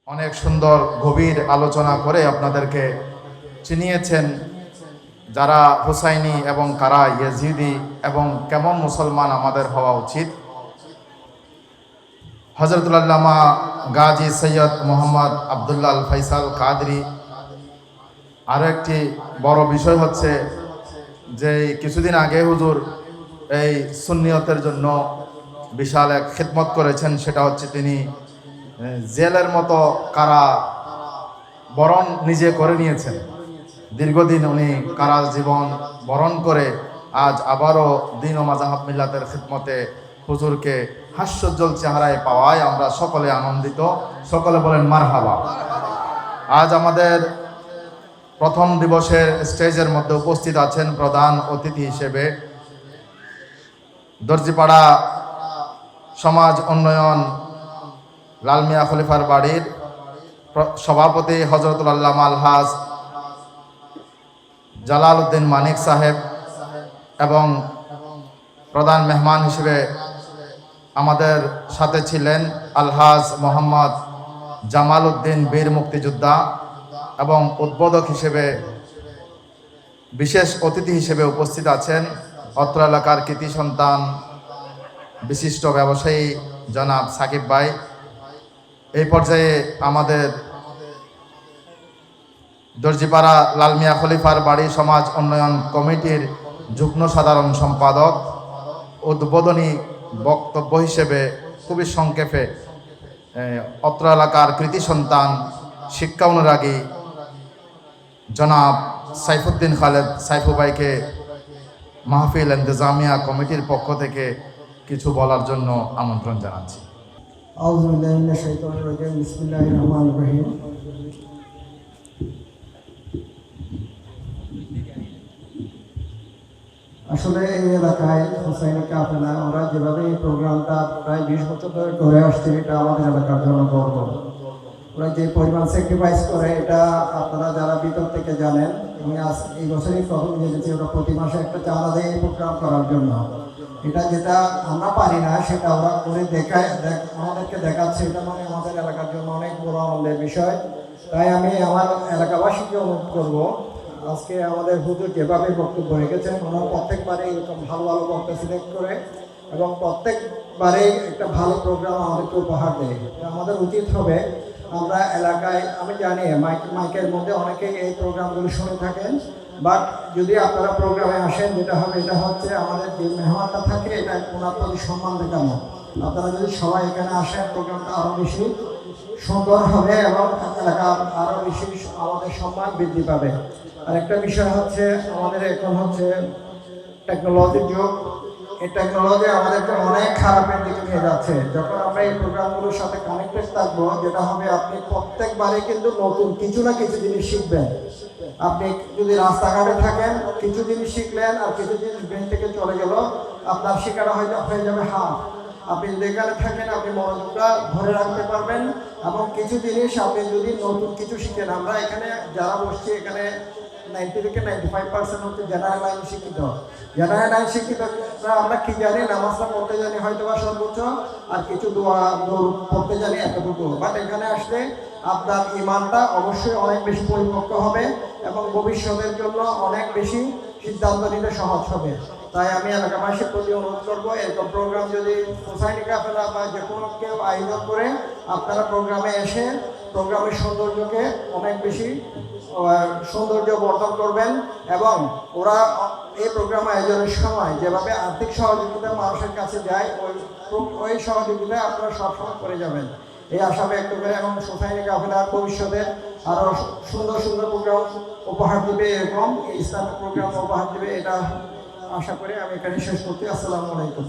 অনেক সুন্দর গভীর আলোচনা করে আপনাদেরকে চিনিয়েছেন যারা হুসাইনি এবং কারা ইয়াজিদি এবং কেমন মুসলমান আমাদের হওয়া উচিত। হযরতুল আল্লামা গাজী সৈয়দ মোহাম্মদ আব্দুল্লাহ আল ফাইসাল কাদরি। আরও একটি বড় বিষয় হচ্ছে যে কিছুদিন আগে হুজুর এই সুন্নিয়তের জন্য বিশাল এক খিদমত করেছেন, সেটা হচ্ছে তিনি জেলের মতো কারা বরণ নিজে করে নিয়েছেন। দীর্ঘদিন উনি কারা জীবন বরণ করে আজ আবারও দ্বীন ও মাযহাব মিল্লাতের খিদমতে হুজুরকে হাস্যোজ্জ্বল চেহারায় পাওয়ায় আমরা সকলে আনন্দিত। সকলে বলেন মারহাবা। আজ আমাদের প্রথম দিবসের স্টেজের মধ্যে উপস্থিত আছেন প্রধান অতিথি হিসেবে দর্জিপাড়া সমাজ উন্নয়ন লাল মিয়া খলিফার বাড়ির সভাপতি হযরতুল আল্লামা আলহাজ জালাল উদ্দিন মানিক সাহেব, এবং প্রধান মেহমান হিসেবে আমাদের সাথে ছিলেন আলহাজ মোহাম্মদ জামাল উদ্দিন বীর মুক্তিযোদ্ধা, এবং উদ্বোধক হিসেবে বিশেষ অতিথি হিসেবে উপস্থিত আছেন অত্র এলাকার কৃতি সন্তান বিশিষ্ট ব্যবসায়ী জনাব সাকিব ভাই। এই পর্যায়ে আমাদের দর্জিপাড়া লাল মিয়া খলিফার বাড়ি সমাজ উন্নয়ন কমিটির যুগ্ম সাধারণ সম্পাদক উদ্বোধনী বক্তব্য হিসেবে খুবই সংক্ষেপে অত্র এলাকার কৃতি সন্তান শিক্ষা অনুরাগী জনাব সাইফুদ্দিন খালেদ সাইফু ভাইকে মাহফিল ইন্তেজামিয়া কমিটির পক্ষ থেকে কিছু বলার জন্য আমন্ত্রণ জানাচ্ছি। আউযু বিল্লাহি মিনাশ শাইতানির রাজিম। বিসমিল্লাহির রহমানির রহিম। আসলে এই এলাকায় হুসাইনি কাফেলা ওরা যেভাবে এই প্রোগ্রামটা প্রায় 20 বছর ধরে করে আসছে, এটা আমাদের এলাকার জন্য গর্ব। ওরা যে পরিমাণ স্যাক্রিফাইস করে এটা আপনারা যারা ভিতর থেকে জানেন। আমি আজ এই বছরই প্রথম জেনেছি ওরা প্রতি মাসে একটা চাঁদা দেয় এই প্রোগ্রাম করার জন্য। এটা যেটা আমরা পারি না সেটা ওরা করে দেখায়, আমাদেরকে দেখাচ্ছে। এটা মানে আমাদের এলাকার জন্য অনেক বড় আনন্দের বিষয়। তাই আমি আমার এলাকাবাসীকে অনুরোধ করব, আজকে আমাদের হুজুর যেভাবে বক্তব্য রেখেছেন ওনারা প্রত্যেকবারে এরকম ভালো ভালো বক্তা সিলেক্ট করে এবং প্রত্যেকবারে একটা ভালো প্রোগ্রাম আমাদেরকে উপহার দেয়। আমাদের উচিত হবে আমরা এলাকায়, আমি জানি মাইকের মধ্যে অনেকেই এই প্রোগ্রামগুলো শুনে থাকেন, বাট যদি আপনারা প্রোগ্রামে আসেন যেটা হবে এটা হচ্ছে আমাদের যে মেহমানটা থাকে এটা ওনার প্রতি সম্মান দেখানো। আপনারা যদি সবাই এখানে আসেন প্রোগ্রামটা আরও বেশি সুন্দর হবে এবং এলাকার আরও বেশি আমাদের সম্মান বৃদ্ধি পাবে। আর একটা বিষয় হচ্ছে আমাদের এখন হচ্ছে টেকনোলজির যুগ। এই টেকনোলজি আমাদেরকে অনেক খারাপের দিকে নিয়ে যাচ্ছে। যখন আমরা এই প্রোগ্রামগুলোর সাথে কানেক্টেড থাকবো যেটা হবে আপনি প্রত্যেকবারে কিন্তু নতুন কিছু না কিছু জিনিস শিখবেন। আপনি যদি রাস্তাঘাটে থাকেন কিছু জিনিস শিখলেন আর কিছু জিনিস ব্রেন থেকে চলে গেল, আপনার শেখাটা হয়ে যাবে হাফ। আপনি যদি এখানে থাকেন আপনি মনোযোগটা ধরে রাখতে পারবেন এবং কিছু জিনিস আপনি যদি নতুন কিছু শিখেন। আমরা এখানে যারা বসছি এখানে 90 থেকে 95% হচ্ছে জেনারেল লাইন শিক্ষিত। জেনারেল লাইন শিক্ষিতরা আমরা কি জানি, নামাজটা পড়তে জানি হয়তো বা সর্বোচ্চ, আর কিছু দোয়া পড়তে জানি এতটুকু। বাট এখানে আসলে আপনার ইমানটা অবশ্যই অনেক বেশি পরিপক্ক হবে এবং ভবিষ্যতের জন্য অনেক বেশি সিদ্ধান্ত নিতে সহজ হবে। তাই আমি এলাকাবাসীর প্রতি অনুরোধ করবো, এরকম প্রোগ্রাম যদি হুসাইনি কাফেলা বা যে কোনো কেউ আয়োজন করে আপনারা প্রোগ্রামে এসে প্রোগ্রামের সৌন্দর্যকে অনেক বেশি সৌন্দর্য বর্ধন করবেন। এবং ওরা এই প্রোগ্রাম আয়োজনের সময় যেভাবে আর্থিক সহযোগিতা মানুষের কাছে যায় ওই সহযোগিতা আপনারা সবসময় করে যাবেন এই আশা ব্যক্ত করে, এবং হুসাইনি কাফেলার ভবিষ্যতে আরও সুন্দর সুন্দর প্রোগ্রাম উপহার দেবে, এরকম ইসলামিক প্রোগ্রাম উপহার দেবে, এটা আশা করি আমি এখানে শেষ করতে। আসসালামু আলাইকুম।